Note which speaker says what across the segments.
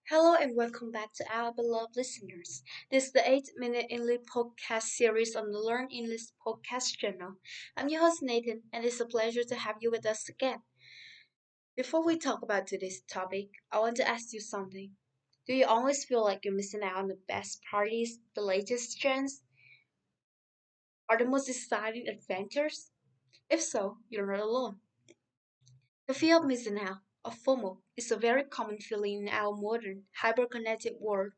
Speaker 1: Hello and welcome back to our beloved listeners. This is the 8 Minute English podcast series on the Learn English podcast channel. I'm your host Nathan, and it's a pleasure to have you with us again. Before we talk about today's topic, I want to ask you something. Do you always feel like you're missing out on the best parties, the latest trends, or the most exciting adventures? If so, you're not alone. The fear of missing out, or FOMO, is a very common feeling in our modern, hyper-connected world.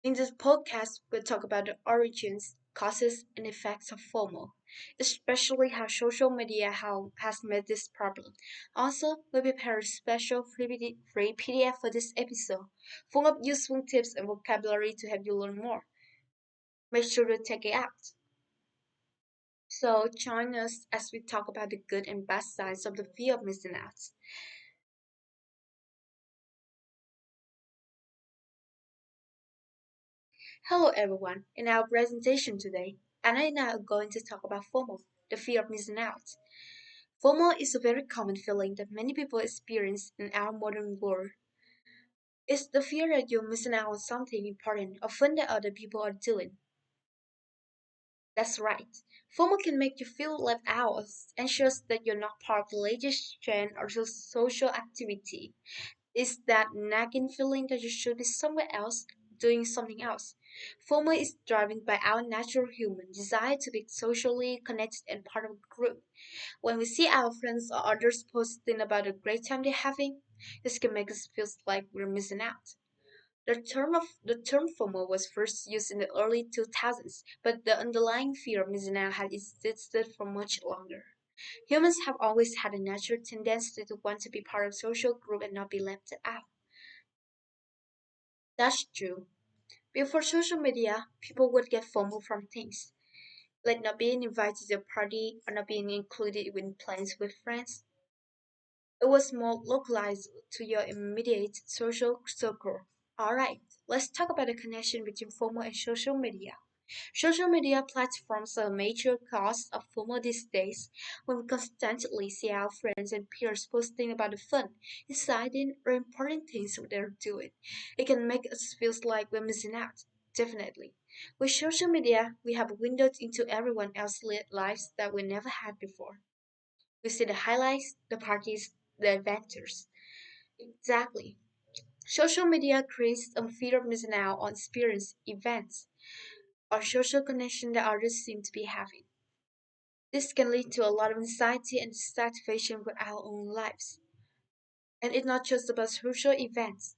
Speaker 1: In this podcast, we'll talk about the origins, causes, and effects of FOMO, especially how social media has made this problem. Also, we prepare a special free PDF for this episode, full of useful tips and vocabulary to help you learn more. Make sure to check it out. So, join us as we talk about the good and bad sides of the fear of missing out. Hello, everyone. In our presentation today, Anna and I are going to talk about FOMO, the fear of missing out. FOMO is a very common feeling that many people experience in our modern world. It's the fear that you're missing out on something important or fun that other people are doing. That's right. FOMO can make you feel left out or anxious that you're not part of the latest trend or social activity. It's that nagging feeling that you should be somewhere else doing something else. FOMO is driven by our natural human desire to be socially connected and part of a group. When we see our friends or others posting about the great time they're having, this can make us feel like we're missing out. The term FOMO was first used in the early 2000s, but the underlying fear of missing out had existed for much longer. Humans have always had a natural tendency to want to be part of a social group and not be left out. That's true. Before social media, people would get FOMO from things like not being invited to a party or not being included in plans with friends. It was more localized to your immediate social circle. Alright, let's talk about the connection between FOMO and social media. Social media platforms are a major cause of FOMO these days when we constantly see our friends and peers posting about the fun, exciting, or important things they're doing. It can make us feel like we're missing out. Definitely. With social media, we have windows into everyone else's lives that we never had before. We see the highlights, the parties, the adventures. Exactly. Social media creates a fear of missing out on experience, events, or social connection that others seem to be having. This can lead to a lot of anxiety and dissatisfaction with our own lives. And it's not just about social events.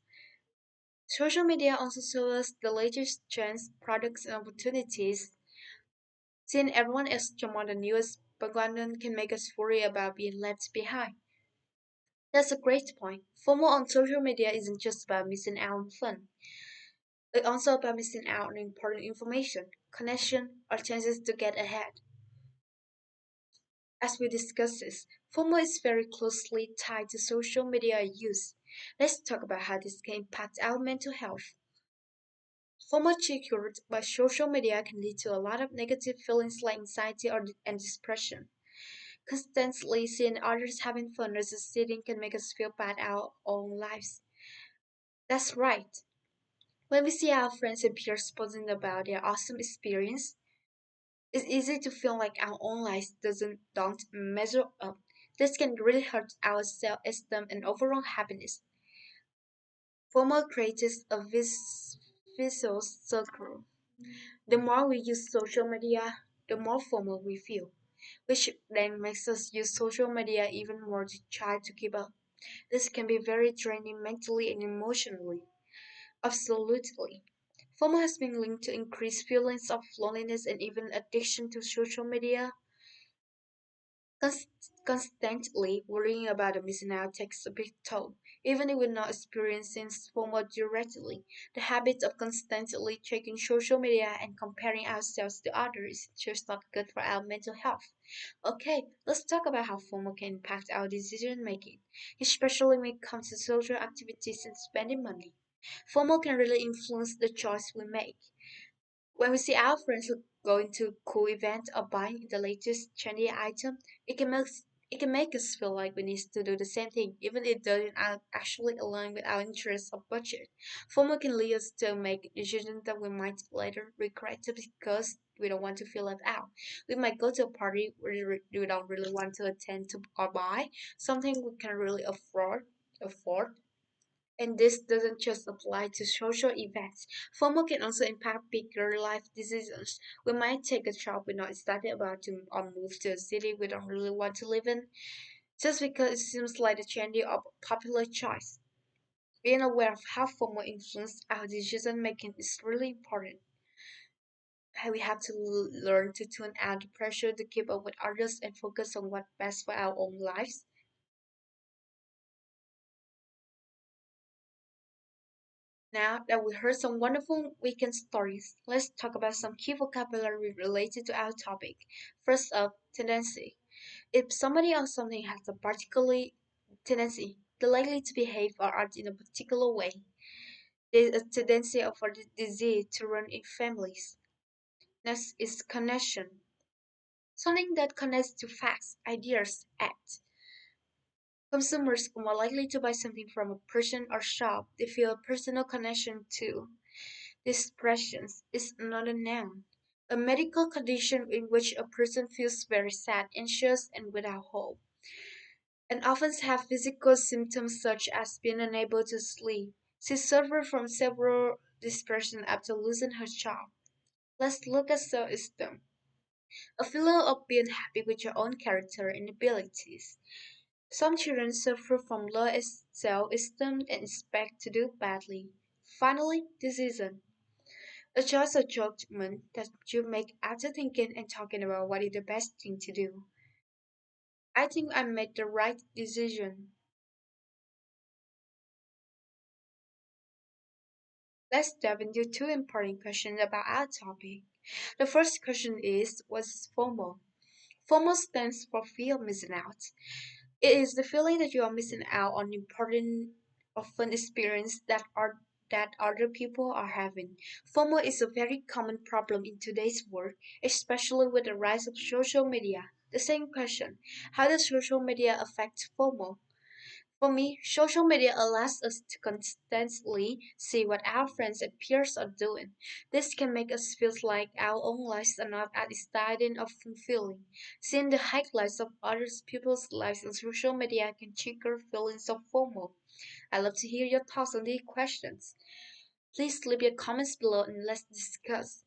Speaker 1: Social media also shows us the latest trends, products, and opportunities. Seeing everyone else jump on the newest bandwagon can make us worry about being left behind. That's a great point. FOMO on social media isn't just about missing out on fun. It's also about missing out on important information, connection, or chances to get ahead. As we discuss this, FOMO is very closely tied to social media use. Let's talk about how this can impact our mental health. FOMO triggered by social media can lead to a lot of negative feelings like anxiety and depression. Constantly seeing others having fun or succeeding can make us feel bad our own lives. That's right. When we see our friends and peers posting about their awesome experience, it's easy to feel like our own lives don't measure up. This can really hurt our self-esteem and overall happiness. FOMO creates a vicious circle. The more we use social media, the more FOMO we feel, which then makes us use social media even more to try to keep up. This can be very draining mentally and emotionally. Absolutely. FOMO has been linked to increased feelings of loneliness and even addiction to social media. Constantly worrying about the missing out takes a big toll. Even if we're not experiencing FOMO directly, the habit of constantly checking social media and comparing ourselves to others is just not good for our mental health. Okay, let's talk about how FOMO can impact our decision making, especially when it comes to social activities and spending money. FOMO can really influence the choice we make. When we see our friends going to cool event or buying the latest trendy item, it can It can make us feel like we need to do the same thing, even if it doesn't actually align with our interests or budget. FOMO can lead us to make decisions that we might later regret because we don't want to feel left out. We might go to a party we don't really want to attend to or buy, something we can really afford, and this doesn't just apply to social events. FOMO can also impact bigger life decisions. We might take a job we're not excited about to, or move to a city we don't really want to live in, just because it seems like the trendy or popular choice. Being aware of how FOMO influences our decision making is really important. We have to learn to tune out the pressure to keep up with others and focus on what's best for our own lives. Now that we heard some wonderful weekend stories, let's talk about some key vocabulary related to our topic. First up, tendency. If somebody or something has a particularly tendency, they're likely to behave or act in a particular way. There is a tendency for the disease to run in families. Next is connection, something that connects to facts, ideas, acts. Consumers are more likely to buy something from a person or shop they feel a personal connection to. Depression is another noun, a medical condition in which a person feels very sad, anxious, and without hope, and often have physical symptoms such as being unable to sleep. She suffered from several depression after losing her job. Let's look at self-esteem, a feeling of being happy with your own character and abilities. Some children suffer from low self-esteem and expect to do badly. Finally, decision, a choice or judgment that you make after thinking and talking about what is the best thing to do. I think I made the right decision. Let's dive into two important questions about our topic. The first question is, what's FOMO? FOMO stands for fear of missing out. It is the feeling that you are missing out on important or fun experience that other people are having. FOMO is a very common problem in today's world, especially with the rise of social media. The same question, how does social media affect FOMO? For me, social media allows us to constantly see what our friends and peers are doing. This can make us feel like our own lives are not as exciting or fulfilling. Seeing the highlights of other people's lives on social media can trigger feelings of FOMO. I'd love to hear your thoughts on these questions. Please leave your comments below and let's discuss.